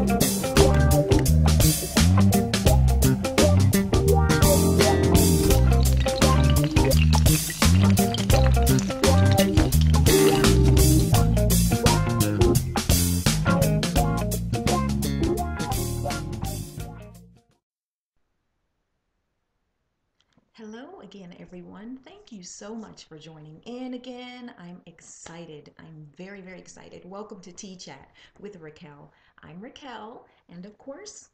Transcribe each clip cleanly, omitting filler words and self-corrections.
Hello again, everyone. Thank you so much for joining in again. I'm excited. I'm very, very excited. Welcome to Tea Chat with Raquel. I'm Raquel, and of course,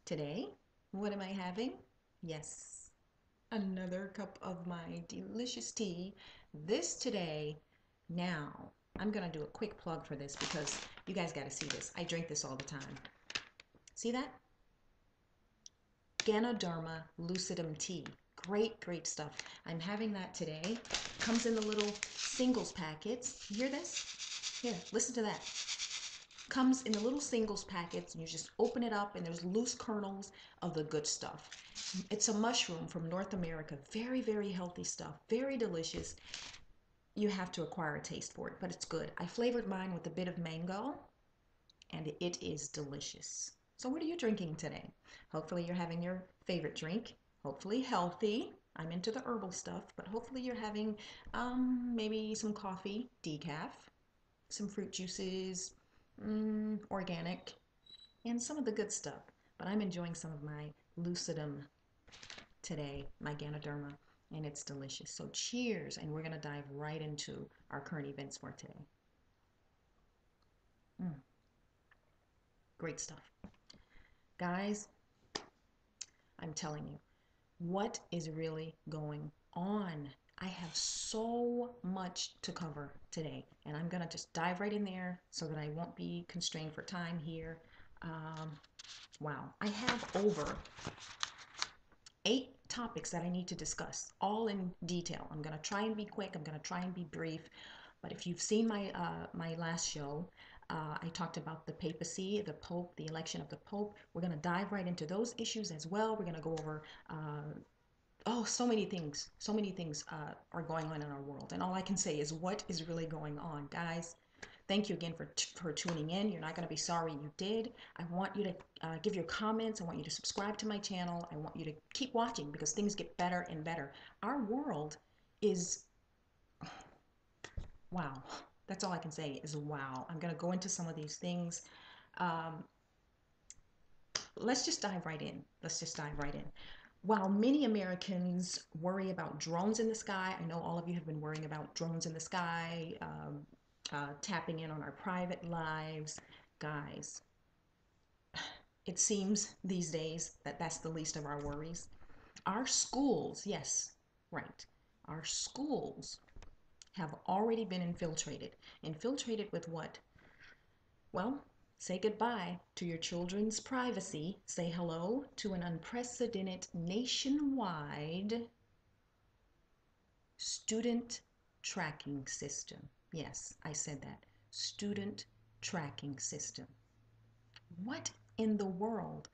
today, what am I having? Yes, another cup of my delicious tea. This today, now, I'm going to do a quick plug for this because you guys got to see this. I drink this all the time. See that? Ganoderma lucidum tea. Great, great stuff. I'm having that today. Comes in the little singles packets. You hear this? Here, listen to that. Comes in the little singles packets, and you just open it up, and there's loose kernels of the good stuff. It's a mushroom from North America. Very, very healthy stuff. Very delicious. You have to acquire a taste for it, but it's good. I flavored mine with a bit of mango, and it is delicious. So what are you drinking today? Hopefully you're having your favorite drink. Hopefully healthy. I'm into the herbal stuff, but hopefully you're having maybe some coffee, decaf, some fruit juices, organic, and some of the good stuff. But I'm enjoying some of my lucidum today, my Ganoderma, and it's delicious. So cheers, and we're going to dive right into our current events for today. Great stuff. Guys, I'm telling you, what is really going on? I have so much to cover today, and I'm gonna just dive right in there so that I won't be constrained for time here. Wow, I have over 8 topics that I need to discuss, all in detail. I'm gonna try and be quick. I'm gonna try and be brief. But if you've seen my my last show, I talked about the papacy, the Pope, the election of the Pope. We're going to dive right into those issues as well. We're going to go over, so many things. So many things are going on in our world. And all I can say is what is really going on, guys. Thank you again for tuning in. You're not going to be sorry you did. I want you to give your comments. I want you to subscribe to my channel. I want you to keep watching because things get better and better. Our world is, wow. That's all I can say is wow. I'm going to go into some of these things. Let's just dive right in. Let's just dive right in. While many Americans worry about drones in the sky, I know all of you have been worrying about drones in the sky, tapping in on our private lives. Guys, it seems these days that that's the least of our worries. Our schools, yes, right, our schools have already been infiltrated. Infiltrated with what? Well, say goodbye to your children's privacy. Say hello to an unprecedented nationwide student tracking system. Yes, I said that. Student tracking system. What in the world?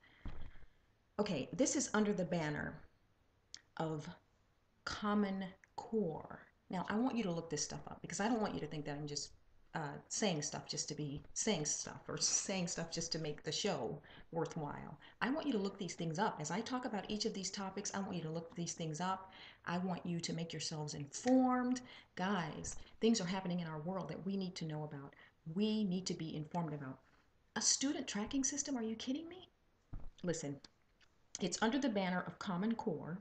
Okay, this is under the banner of Common Core. Now, I want you to look this stuff up because I don't want you to think that I'm just saying stuff just to be saying stuff or saying stuff just to make the show worthwhile. I want you to look these things up. As I talk about each of these topics, I want you to look these things up. I want you to make yourselves informed. Guys, things are happening in our world that we need to know about. We need to be informed about. A student tracking system? Are you kidding me? Listen, it's under the banner of Common Core.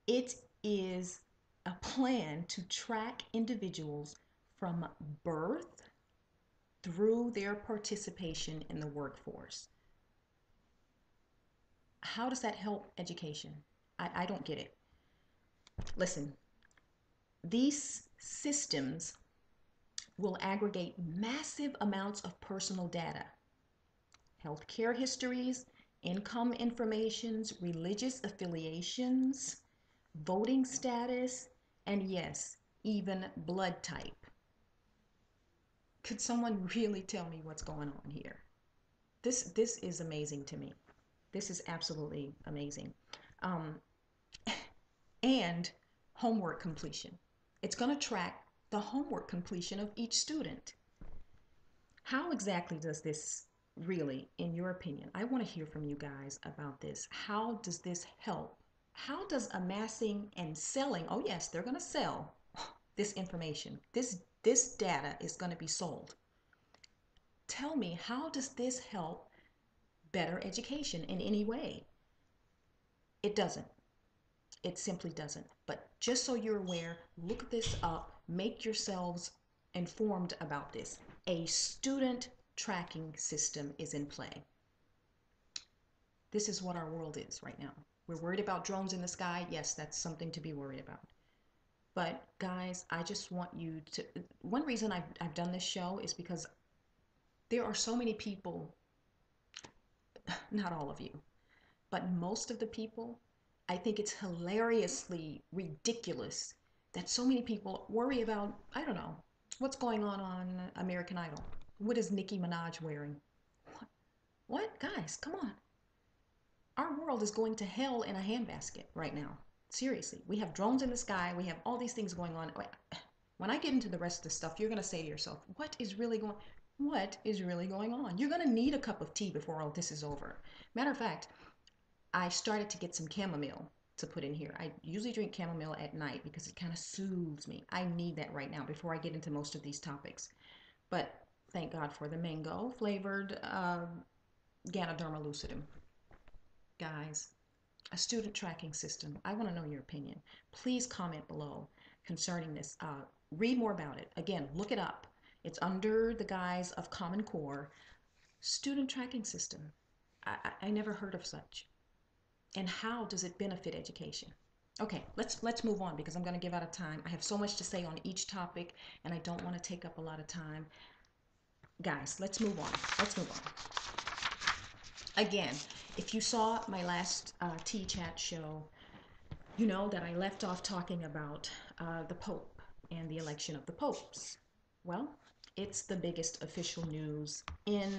It is a plan to track individuals from birth through their participation in the workforce. How does that help education? I don't get it. Listen, these systems will aggregate massive amounts of personal data, healthcare histories, income informations, religious affiliations, voting status, and yes, even blood type. Could someone really tell me what's going on here? This is amazing to me. This is absolutely amazing. And homework completion. It's going to track the homework completion of each student. How exactly does this really, in your opinion, I want to hear from you guys about this. How does this help? How does amassing and selling, oh yes, they're going to sell this information. This data is going to be sold. Tell me, how does this help better education in any way? It doesn't. It simply doesn't. But just so you're aware, look this up, make yourselves informed about this. A student tracking system is in play. This is what our world is right now. We're worried about drones in the sky. Yes, that's something to be worried about. But guys, I just want you to, one reason I've done this show is because there are so many people, not all of you, but most of the people, I think it's hilariously ridiculous that so many people worry about, I don't know, what's going on American Idol. What is Nicki Minaj wearing? What? Guys, come on. Our world is going to hell in a handbasket right now. Seriously. We have drones in the sky. We have all these things going on. When I get into the rest of the stuff, you're going to say to yourself, what is really going on? You're going to need a cup of tea before all this is over. Matter of fact, I started to get some chamomile to put in here. I usually drink chamomile at night because it kind of soothes me. I need that right now before I get into most of these topics. But thank God for the mango flavored Ganoderma lucidum. Guys, a student tracking system. I want to know your opinion. Please comment below concerning this. Read more about it. Again, look it up. It's under the guise of Common Core. Student tracking system. I never heard of such. And how does it benefit education? Okay, let's move on because I'm going to give out of time. I have so much to say on each topic and I don't want to take up a lot of time. Guys, let's move on. Let's move on. Again, if you saw my last T-Chat show, you know that I left off talking about the Pope and the election of the popes. Well, it's the biggest official news in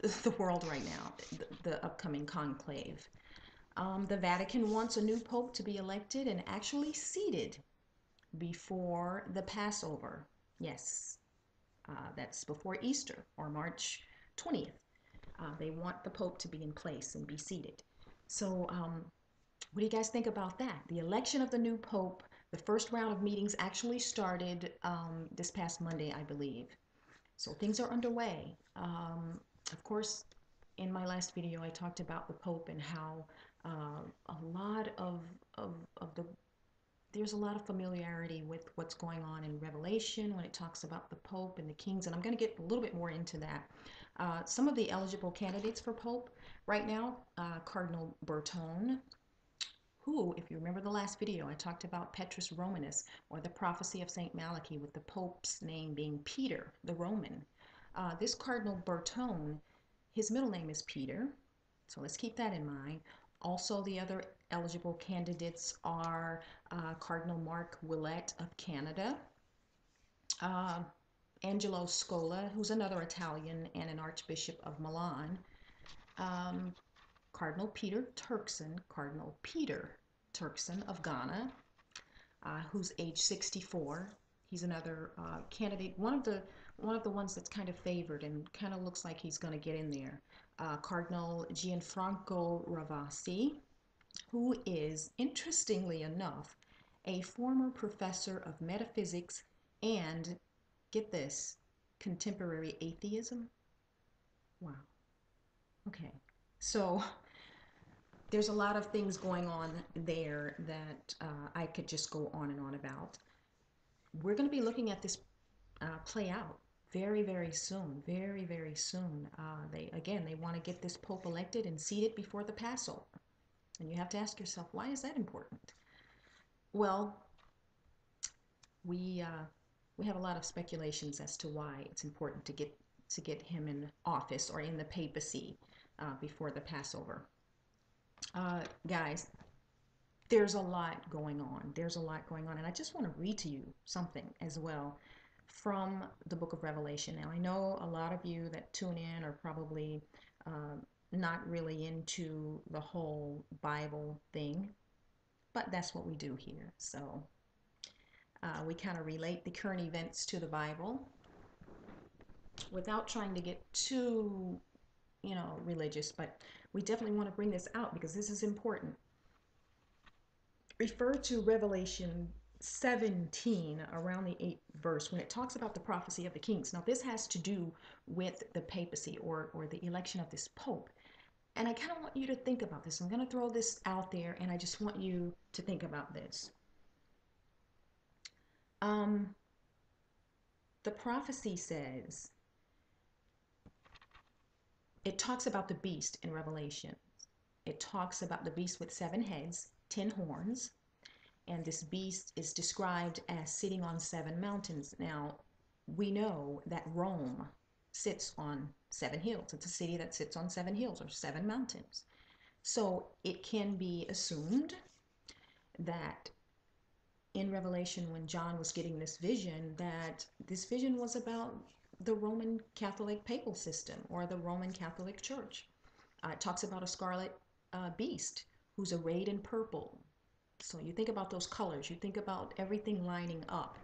the world right now, the upcoming conclave. The Vatican wants a new pope to be elected and actually seated before the Passover. Yes, that's before Easter or March 20th. They want the pope to be in place and be seated. So what do you guys think about that? The election of the new pope, the first round of meetings actually started this past Monday, I believe. So things are underway. Of course, in my last video, I talked about the Pope and how a lot of there's a lot of familiarity with what's going on in Revelation when it talks about the Pope and the kings, and I'm going to get a little bit more into that. Some of the eligible candidates for Pope right now, Cardinal Bertone, who, if you remember the last video, I talked about Petrus Romanus, or the prophecy of St. Malachi, with the Pope's name being Peter the Roman. This Cardinal Bertone, his middle name is Peter, so let's keep that in mind. Also, the other eligible candidates are Cardinal Mark Willett of Canada, Angelo Scola, who's another Italian and an Archbishop of Milan, Cardinal Peter Turkson of Ghana, who's age 64. He's another candidate, one of the ones that's kind of favored and kind of looks like he's going to get in there. Cardinal Gianfranco Ravasi, who is, interestingly enough, a former professor of metaphysics and, get this, contemporary atheism. Wow. Okay. So there's a lot of things going on there that I could just go on and on about. We're going to be looking at this play out very, very soon. Very, very soon. They want to get this Pope elected and seated before the Passover. And you have to ask yourself, why is that important? Well, we have a lot of speculations as to why it's important to get him in office or in the papacy before the Passover. Guys, there's a lot going on. There's a lot going on. And I just want to read to you something as well from the book of Revelation. Now, I know a lot of you that tune in are probably not really into the whole Bible thing, but that's what we do here. So we kind of relate the current events to the Bible. without trying to get too, religious, but we definitely want to bring this out because this is important. Refer to Revelation 17 around the 8th verse when it talks about the prophecy of the kings. Now this has to do with the papacy, or the election of this pope. And I kind of want you to think about this. I'm going to throw this out there and I just want you to think about this. The prophecy says, it talks about the beast in Revelation. It talks about the beast with 7 heads, 10 horns, and this beast is described as sitting on 7 mountains. Now, we know that Rome sits on 7 hills. It's a city that sits on 7 hills or 7 mountains. So it can be assumed that in Revelation, when John was getting this vision, that this vision was about the Roman Catholic papal system or the Roman Catholic Church. It talks about a scarlet beast who's arrayed in purple. So you think about those colors, you think about everything lining up.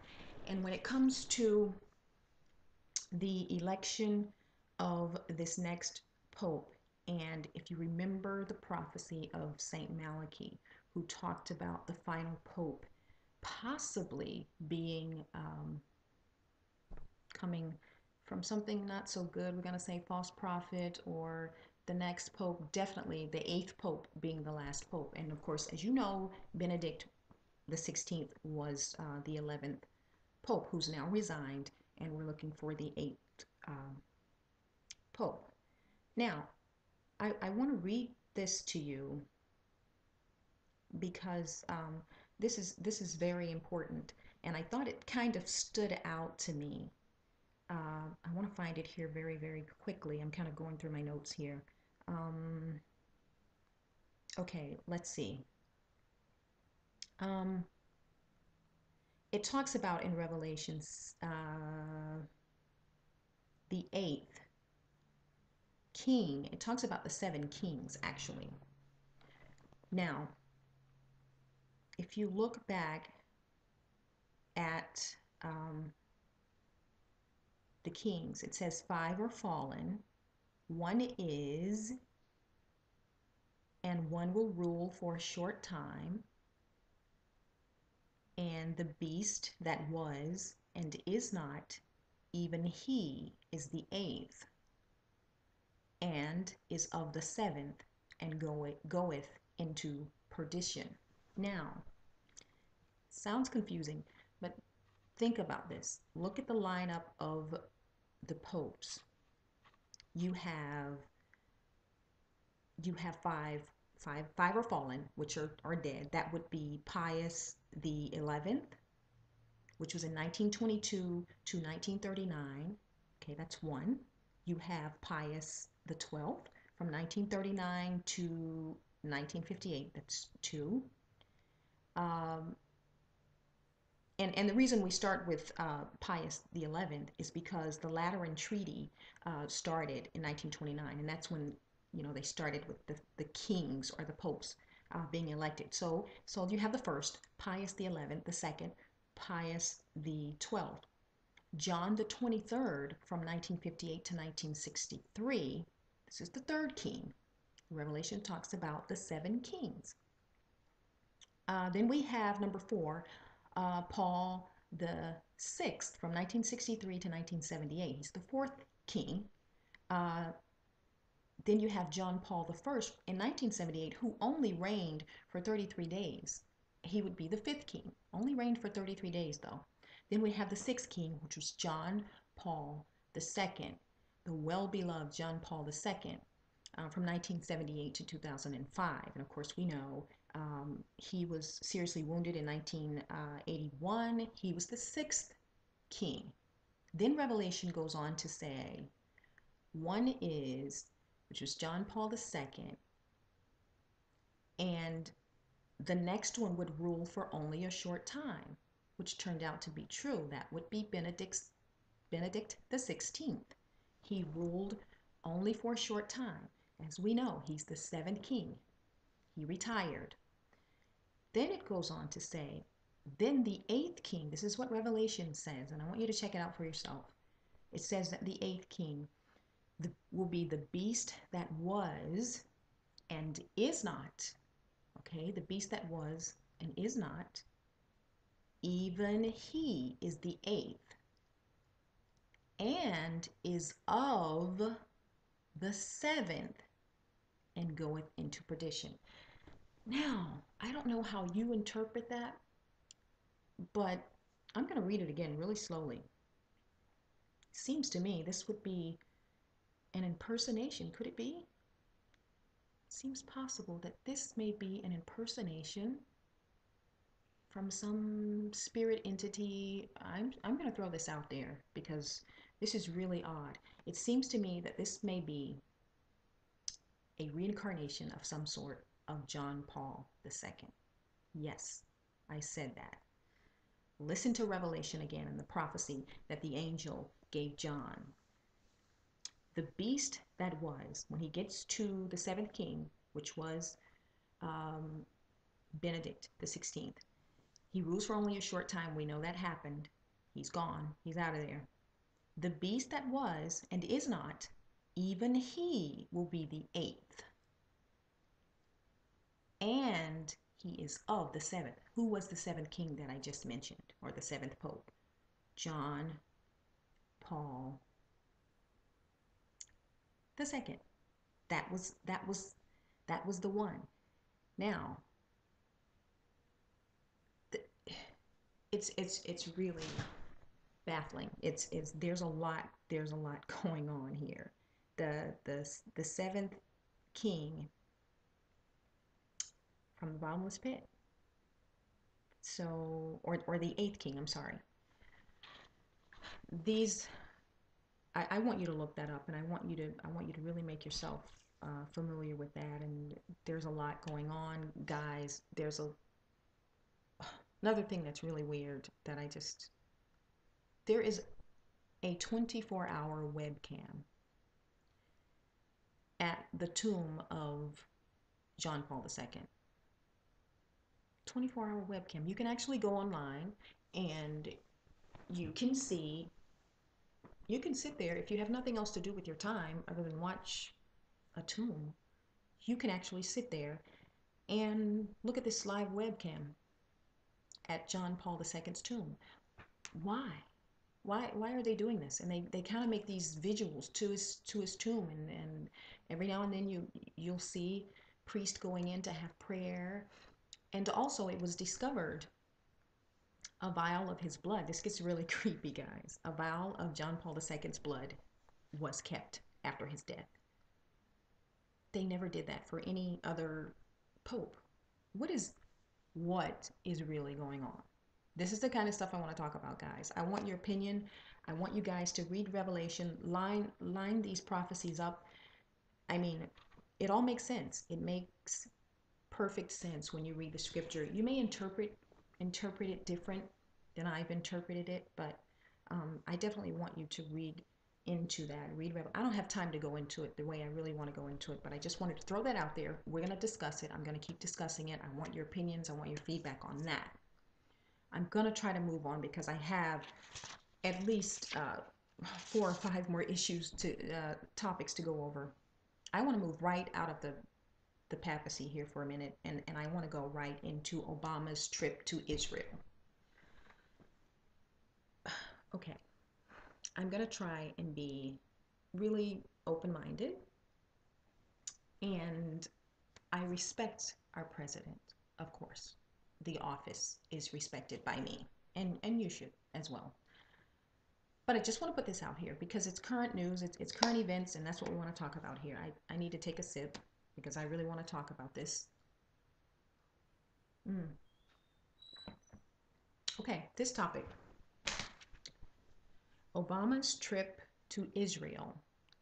And when it comes to the election of this next pope, and if you remember the prophecy of Saint Malachi, who talked about the final pope possibly being coming from something not so good, we're going to say false prophet, or the next pope, definitely the 8th pope being the last pope. And of course, as you know, Benedict the 16th was the 11th pope, who's now resigned, and we're looking for the 8th pope. Now, I want to read this to you because this is very important, and I thought it kind of stood out to me. I want to find it here very, very quickly. I'm kind of going through my notes here. Okay, let's see. It talks about in Revelations the 8th king. It talks about the 7 kings, actually. Now, if you look back at the kings, it says 5 are fallen, 1 is, and 1 will rule for a short time. And the beast that was and is not, even he is the 8th, and is of the 7th, and goeth into perdition. Now, sounds confusing, but think about this. Look at the lineup of the popes. You have five are fallen, which are dead. That would be Pius the 11th, which was in 1922 to 1939. Okay, that's 1. You have Pius the 12th from 1939 to 1958. That's 2. And the reason we start with Pius the 11th is because the Lateran Treaty started in 1929, and that's when they started with the kings or the popes being elected. So you have the first, Pius the 11th, the second, Pius the 12th. John the 23rd from 1958 to 1963. This is the 3rd king. Revelation talks about the 7 kings. Then we have number 4, Paul the 6th from 1963 to 1978. He's the 4th king. Then you have John Paul the 1st in 1978, who only reigned for 33 days. He would be the 5th king. Only reigned for 33 days, though. Then we have the 6th king, which was John Paul II, the well-beloved John Paul II, from 1978 to 2005. And of course, we know he was seriously wounded in 1981. He was the 6th king. Then Revelation goes on to say, 1 is, which was John Paul II, and the next one would rule for only a short time, which turned out to be true. That would be Benedict the 16th. He ruled only for a short time. As we know, he's the 7th king. He retired. Then it goes on to say, then the 8th king, this is what Revelation says, and I want you to check it out for yourself. It says that the eighth king will be the beast that was and is not. Okay, the beast that was and is not. Even he is the eighth and is of the seventh and goeth into perdition. Now, I don't know how you interpret that, but I'm going to read it again really slowly. Seems to me this would be an impersonation. Could it be? Seems possible that this may be an impersonation from some spirit entity. I'm going to throw this out there because this is really odd. It seems to me that this may be a reincarnation of some sort of John Paul II. Yes, I said that. Listen to Revelation again and the prophecy that the angel gave John. The beast that was, when he gets to the seventh king, which was Benedict the 16th, he rules for only a short time. We know that happened. He's gone. He's out of there. The beast that was and is not, even he will be the eighth. And he is of the seventh. Who was the seventh king that I just mentioned, or the seventh pope? John Paul II. That was the one. Now, it's really baffling. It's there's a lot going on here. The seventh king from the bottomless pit. So, or the eighth king, I'm sorry. These, I want you to look that up, and I want you to really make yourself familiar with that. And there's a lot going on, guys. There's another thing that's really weird that there is a 24-hour webcam at the tomb of John Paul II. 24-hour webcam. You can actually go online and you can sit there if you have nothing else to do with your time other than watch a tomb. You can actually sit there and look at this live webcam at John Paul II's tomb. Why? Why are they doing this? And they kind of make these visuals to his tomb, and every now and then you'll see priest going in to have prayer. And also, it was discovered a vial of his blood. This gets really creepy, guys. A vial of John Paul II's blood was kept after his death. They never did that for any other pope. What is really going on? This is the kind of stuff I want to talk about, guys. I want your opinion. I want you guys to read Revelation, line these prophecies up. I mean, it all makes sense. It makes perfect sense when you read the scripture. You may interpret it different than I've interpreted it, but I definitely want you to read into that. I don't have time to go into it the way I really want to go into it, but I just wanted to throw that out there. We're going to discuss it. I'm going to keep discussing it. I want your opinions. I want your feedback on that. I'm going to try to move on because I have at least 4 or 5 more topics to go over. I want to move right out of the papacy here for a minute, and I want to go right into Obama's trip to Israel. Okay, I'm going to try and be really open-minded, and I respect our president, of course. The office is respected by me, and you should as well. But I just want to put this out here because it's current news, it's current events, and that's what we want to talk about here. I need to take a sip because I really want to talk about this. Okay, this topic. Obama's trip to Israel.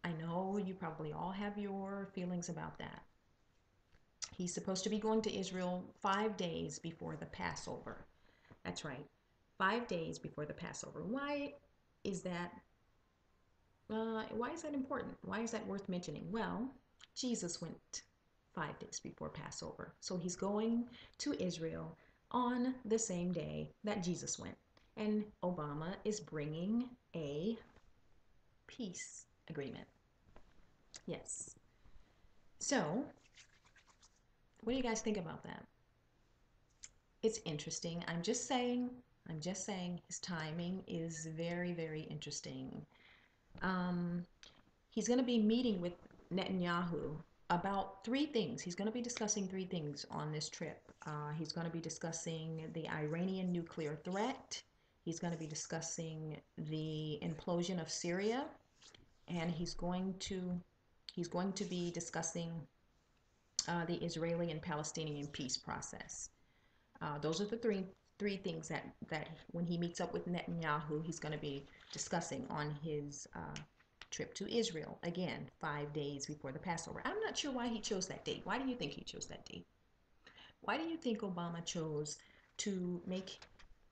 I know you probably all have your feelings about that. He's supposed to be going to Israel 5 days before the Passover. That's right, 5 days before the Passover. Why is that? Why is that important? Why is that worth mentioning? Well, Jesus went 5 days before Passover. So he's going to Israel on the same day that Jesus went. And Obama is bringing a peace agreement. Yes. So, what do you guys think about that? It's interesting. I'm just saying his timing is very, very interesting. Um, he's going to be meeting with Netanyahu about three things. He's going to be discussing three things on this trip. He's going to be discussing the Iranian nuclear threat. He's going to be discussing the implosion of Syria, and he's going to be discussing the Israeli and Palestinian peace process. Those are the three things that when he meets up with Netanyahu, he's going to be discussing on his trip to Israel. Again, 5 days before the Passover. I'm not sure why he chose that date. Why do you think he chose that date? Why do you think Obama chose to make,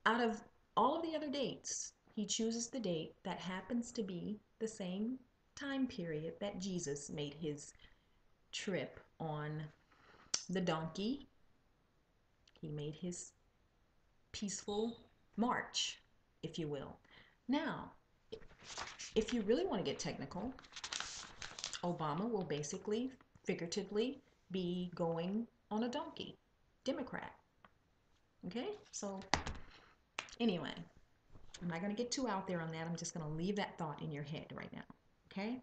out of all of the other dates, he chooses the date that happens to be the same time period that Jesus made his trip on the donkey? He made his peaceful march, if you will. Now, if you really want to get technical, Obama will basically, figuratively, be going on a donkey. Democrat. Okay? So, anyway, I'm not going to get too out there on that. I'm just going to leave that thought in your head right now. Okay?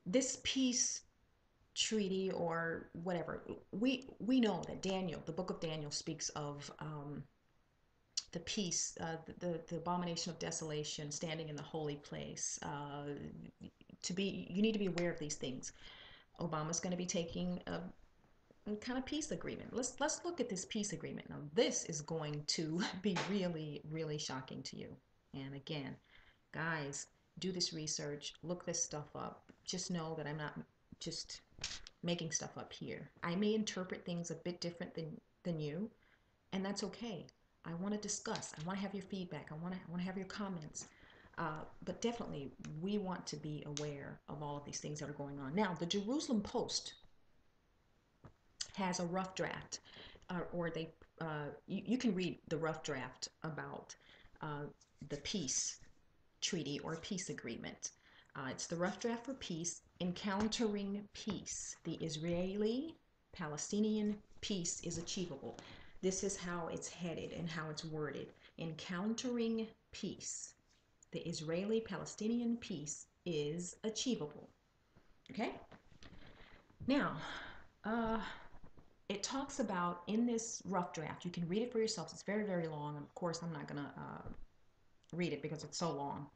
This peace treaty or whatever, we know that Daniel, the book of Daniel, speaks of the peace, the abomination of desolation, standing in the holy place. You need to be aware of these things. Obama's going to be taking a kind of peace agreement. Let's look at this peace agreement. Now, this is going to be really, really shocking to you. And again, guys, do this research, look this stuff up. Just know that I'm not just making stuff up here. I may interpret things a bit different than you, and that's okay. I want to discuss. I want to have your feedback. I want to have your comments. But definitely, we want to be aware of all of these things that are going on. Now, the Jerusalem Post has a rough draft, you can read the rough draft about the peace treaty or peace agreement. It's the rough draft for peace, encountering peace. The Israeli-Palestinian peace is achievable. This is how it's headed and how it's worded. Encountering peace. The Israeli-Palestinian peace is achievable. Okay? Now, it talks about in this rough draft, you can read it for yourselves. It's very, very long. Of course, I'm not going to read it because it's so long.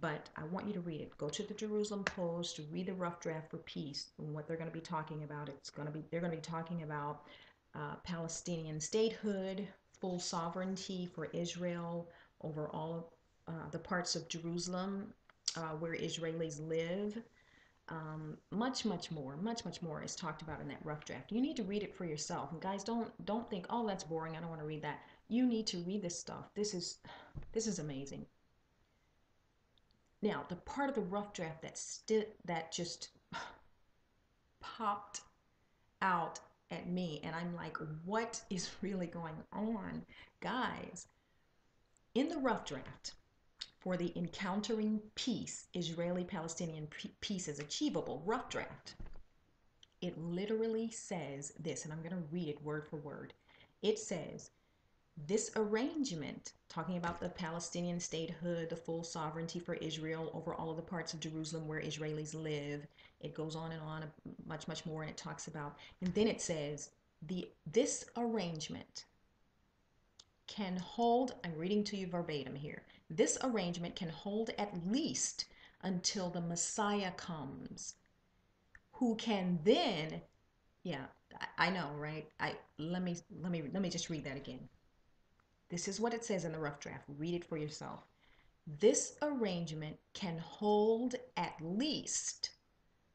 But I want you to read it. Go to the Jerusalem Post, read the rough draft for peace and what they're going to be talking about. They're going to be talking about Palestinian statehood, full sovereignty for Israel over all of the parts of Jerusalem where Israelis live. Much more is talked about in that rough draft. You need to read it for yourself. And guys, don't think, oh, that's boring. I don't want to read that. You need to read this stuff. This is amazing. Now, the part of the rough draft that just popped out at me, and I'm like, what is really going on? Guys, in the rough draft for the encountering peace, Israeli-Palestinian peace is achievable, rough draft, it literally says this, and I'm going to read it word for word. It says, this arrangement, talking about the Palestinian statehood, the full sovereignty for Israel over all of the parts of Jerusalem where Israelis live, it goes on and on, much more, and it talks about, and then it says, this arrangement can hold, I'm reading to you verbatim here, this arrangement can hold at least until the Messiah comes, who can then, yeah, I know, right? Let me just read that again. This is what it says in the rough draft. Read it for yourself. This arrangement can hold at least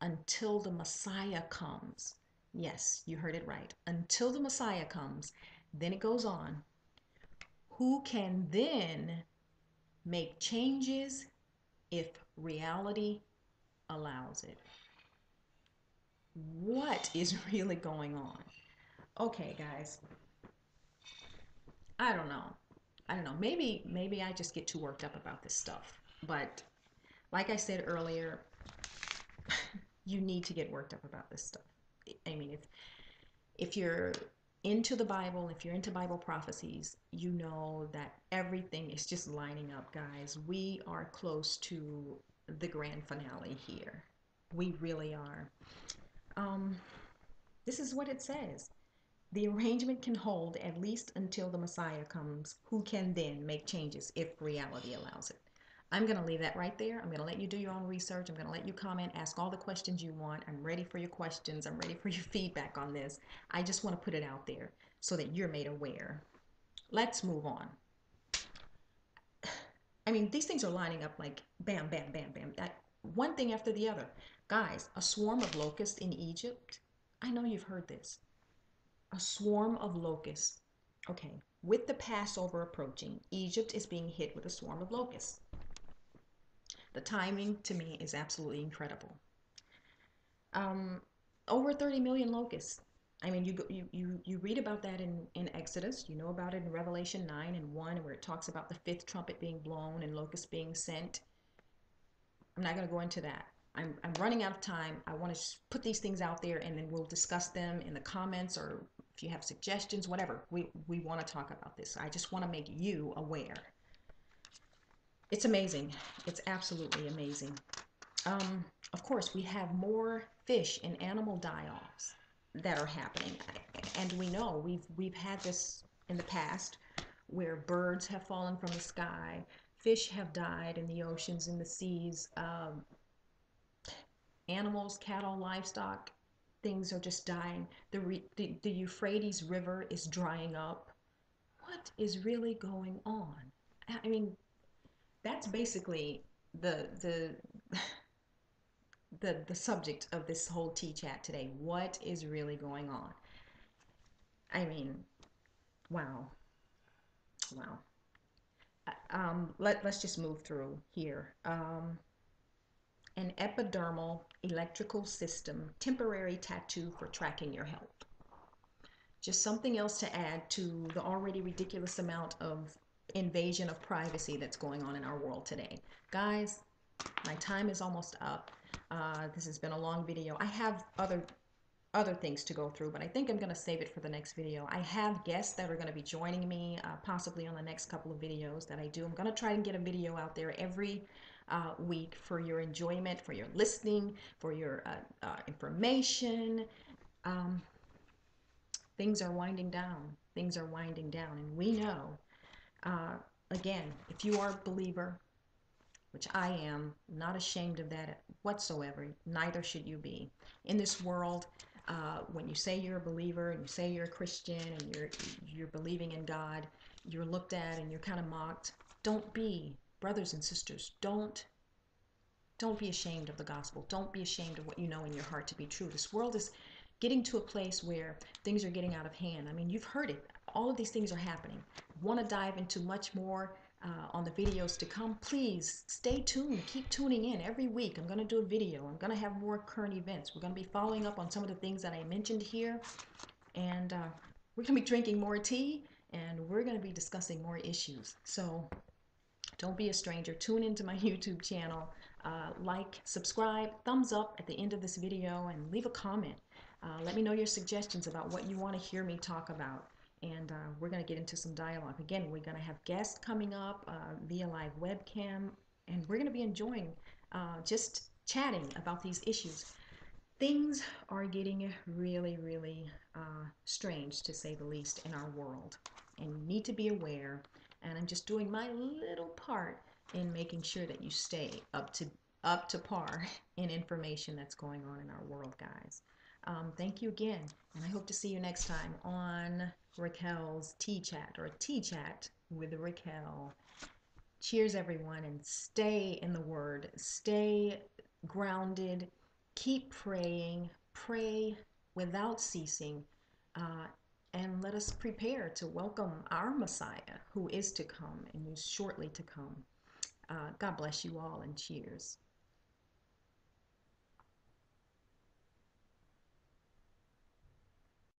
until the Messiah comes. Yes, you heard it right. Until the Messiah comes. Then it goes on. Who can then make changes if reality allows it? What is really going on? Okay, guys. I don't know. Maybe I just get too worked up about this stuff. But Like I said earlier, you need to get worked up about this stuff. I mean, if you're into the Bible, if you're into Bible prophecies, you know that everything is just lining up, guys. We are close to the grand finale here. We really are. Um, this is what it says. The arrangement can hold at least until the Messiah comes, who can then make changes if reality allows it. I'm going to leave that right there. I'm going to let you do your own research. I'm going to let you comment, ask all the questions you want. I'm ready for your questions. I'm ready for your feedback on this. I just want to put it out there so that you're made aware. Let's move on. I mean, these things are lining up like bam, bam, bam, bam. One thing after the other. Guys, a swarm of locusts in Egypt. I know you've heard this. A swarm of locusts. Okay, with the Passover approaching, Egypt is being hit with a swarm of locusts. The timing to me is absolutely incredible. Um, Over 30 million locusts. I mean, you read about that in Exodus. You know about it in Revelation 9 and 1, where it talks about the fifth trumpet being blown and locusts being sent. I'm not going to go into that. I'm running out of time. I want to put these things out there, and then we'll discuss them in the comments, or if you have suggestions, whatever. We want to talk about this. I just want to make you aware. It's amazing. It's absolutely amazing. Of course, we have more fish and animal die-offs that are happening, and we know we've had this in the past, where birds have fallen from the sky, fish have died in the oceans, in the seas, animals, cattle, livestock, things are just dying. The Euphrates River is drying up. What is really going on? I mean, that's basically the the subject of this whole tea chat today. What is really going on? I mean, wow, wow. Let's just move through here. An epidermal electrical system temporary tattoo for tracking your health. Just something else to add to the already ridiculous amount of invasion of privacy that's going on in our world today. Guys, my time is almost up. This has been a long video. I have other things to go through, but I think I'm going to save it for the next video. I have guests that are going to be joining me, possibly on the next couple of videos that I do. I'm going to try and get a video out there every week for your enjoyment, for your listening, for your information. Um, Things are winding down. Things are winding down, and we know, uh, again, if you are a believer, which I am, not ashamed of that whatsoever, neither should you be. In this world, when you say you're a believer and you say you're a Christian and you're believing in God, you're looked at and you're kind of mocked. Don't be, brothers and sisters, don't be ashamed of the gospel. Don't be ashamed of what you know in your heart to be true. This world is getting to a place where things are getting out of hand. I mean, you've heard it. All of these things are happening. Want to dive into much more on the videos to come? Please stay tuned. Keep tuning in every week. I'm going to do a video. I'm going to have more current events. We're going to be following up on some of the things that I mentioned here. And we're going to be drinking more tea, and we're going to be discussing more issues. So don't be a stranger. Tune into my YouTube channel. Like, subscribe, thumbs up at the end of this video, and leave a comment. Let me know your suggestions about what you want to hear me talk about. And we're going to get into some dialogue. Again, we're going to have guests coming up via live webcam, and we're going to be enjoying just chatting about these issues. Things are getting really, really strange, to say the least, in our world, and you need to be aware. And I'm just doing my little part in making sure that you stay up to par in information that's going on in our world, guys. Thank you again, and I hope to see you next time on Raquel's Tea Chat, or Tea Chat with Raquel. Cheers, everyone, and stay in the Word. Stay grounded. Keep praying. Pray without ceasing. And let us prepare to welcome our Messiah, who is to come and is shortly to come. God bless you all, and cheers.